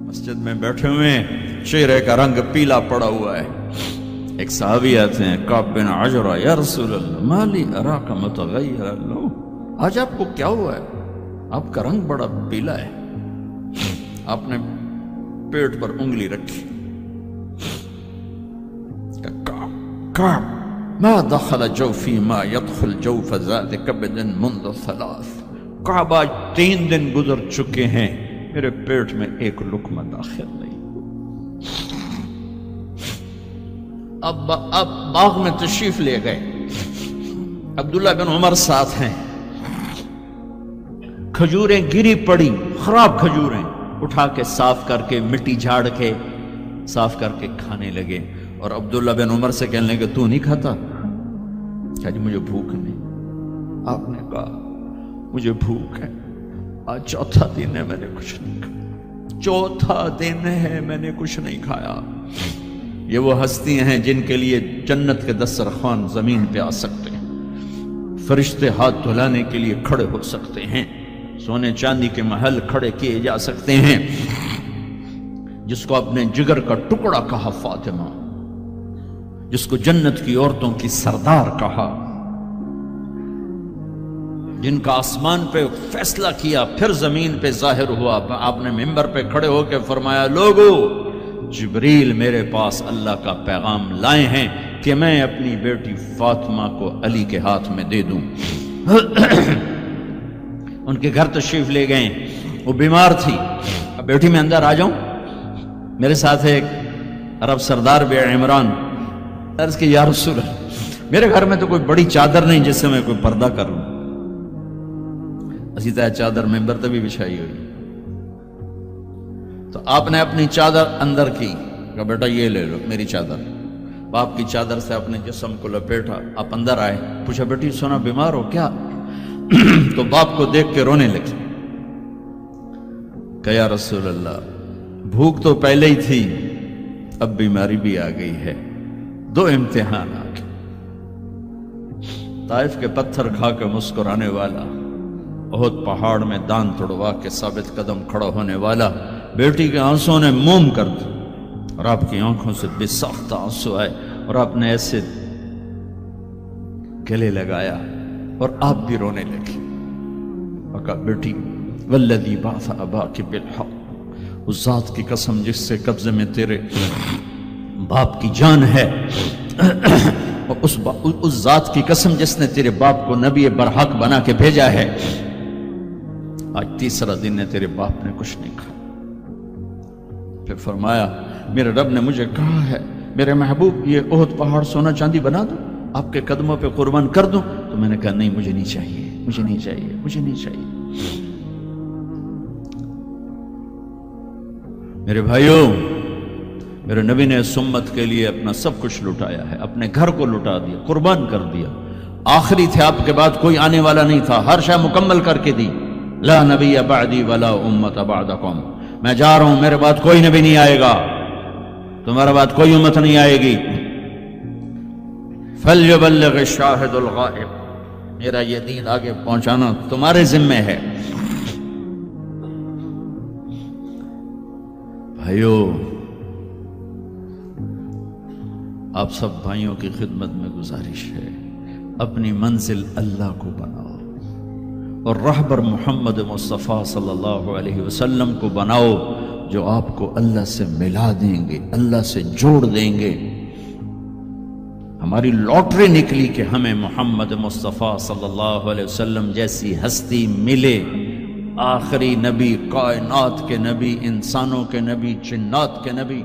مسجد میں بیٹھے ہوئے ہیں، چہرے کا رنگ پیلا پڑا ہوا ہے. ایک صحابی آتے ہیں، کعب بن عجرہ، یا رسول اللہ ما لی اراک متغیر اللون، آج آپ کو کیا ہوا ہے؟ آپ کا رنگ بڑا پیلا ہے. آپ نے پیٹ پر انگلی رکھی. کعب ما دخل جوفی ما يدخل جوف ذات کبد منذ 3. کعب آج 3 دن گزر چکے ہیں، میرے پیٹ میں ایک لقمہ داخل نہیں. اب باغ میں تشریف لے گئے. عبداللہ بن عمر ساتھ ہیں. کھجوریں گری پڑی، خراب کھجوریں اٹھا کے صاف کر کے مٹی جھاڑ کے صاف کر کے کھانے لگے. اور عبداللہ بن عمر سے کہنے لگے تو نہیں کھاتا؟ کہا جی مجھے بھوک نہیں. آپ نے کہا مجھے بھوک ہے، آج 4تھا دن ہے میں نے کچھ نہیں کھایا. 4تھا دن ہے میں نے کچھ نہیں کھایا. یہ وہ ہستیاں ہیں جن کے لیے جنت کے دسترخوان زمین پہ آ سکتے ہیں، فرشتے ہاتھ دھلانے کے لیے کھڑے ہو سکتے ہیں، سونے چاندی کے محل کھڑے کیے جا سکتے ہیں. جس کو اپنے جگر کا ٹکڑا کہا فاطمہ، جس کو جنت کی عورتوں کی سردار کہا، جن کا آسمان پہ فیصلہ کیا پھر زمین پہ ظاہر ہوا. آپ نے ممبر پہ کھڑے ہو کے فرمایا لوگو جبریل میرے پاس اللہ کا پیغام لائے ہیں کہ میں اپنی بیٹی فاطمہ کو علی کے ہاتھ میں دے دوں. ان کے گھر تشریف لے گئے، وہ بیمار تھی. اب بیٹی میں اندر آ جاؤں، میرے ساتھ ایک عرب سردار بھی عمران. عرض کہ یا رسول اللہ میرے گھر میں تو کوئی بڑی چادر نہیں جس سے میں کوئی پردہ کر لوں. اسی طرح چادر ممبر تے بھی بچھائی ہوئی. تو آپ نے اپنی چادر اندر کی، کہا بیٹا یہ لے لو میری چادر. باپ کی چادر سے اپنے جسم کو لپیٹا. آپ اندر آئے، پوچھا بیٹی سونا بیمار ہو کیا؟ تو باپ کو دیکھ کے رونے لگی. کہ یا رسول اللہ بھوک تو پہلے ہی تھی، اب بیماری بھی آ گئی ہے، 2 امتحان آ گئے. طائف کے پتھر کھا کے مسکرانے والا، احد پہاڑ میں دان توڑوا کے ثابت قدم کھڑا ہونے والا، بیٹی کے آنسوں نے موم کر دی اور آپ کی آنکھوں سے بے ساختہ آنسو آئے اور آپ نے ایسے گلے لگایا اور آپ بھی رونے لگے. اور کہا بیٹی والذی بعث اباک بالحق، اس ذات کی قسم جس سے قبضے میں تیرے باپ کی جان ہے، اور اس ذات کی قسم جس نے تیرے باپ کو نبی برحق بنا کے بھیجا ہے، آج 3 دن ہے تیرے باپ نے کچھ نہیں کھایا. پھر فرمایا میرے رب نے مجھے کہا ہے میرے محبوب یہ احد پہاڑ سونا چاندی بنا دوں، آپ کے قدموں پہ قربان کر دوں. تو میں نے کہا نہیں مجھے نہیں چاہیے، مجھے نہیں چاہیے، مجھے نہیں چاہیے. میرے بھائیوں، میرے نبی نے اس امت کے لیے اپنا سب کچھ لٹایا ہے، اپنے گھر کو لٹا دیا، قربان کر دیا. آخری تھے، آپ کے بعد کوئی آنے والا نہیں تھا، ہر شے مکمل کر کے دی. لا نبی بعدی ولا امت بعدکم، میں جا رہا ہوں، میرے بعد کوئی نبی نہیں آئے گا، تمہارے بعد کوئی امت نہیں آئے گی. فلیبلغ الشاہد الغائب، میرا یہ دین آگے پہنچانا تمہارے ذمہ ہے. بھائیو، آپ سب بھائیوں کی خدمت میں گزارش ہے، اپنی منزل اللہ کو بناؤ اور رہبر محمد مصطفیٰ صلی اللہ علیہ وسلم کو بناؤ، جو آپ کو اللہ سے ملا دیں گے، اللہ سے جوڑ دیں گے. ہماری لاٹری نکلی کہ ہمیں محمد مصطفیٰ صلی اللہ علیہ وسلم جیسی ہستی ملے، آخری نبی، کائنات کے نبی، انسانوں کے نبی، جنات کے نبی.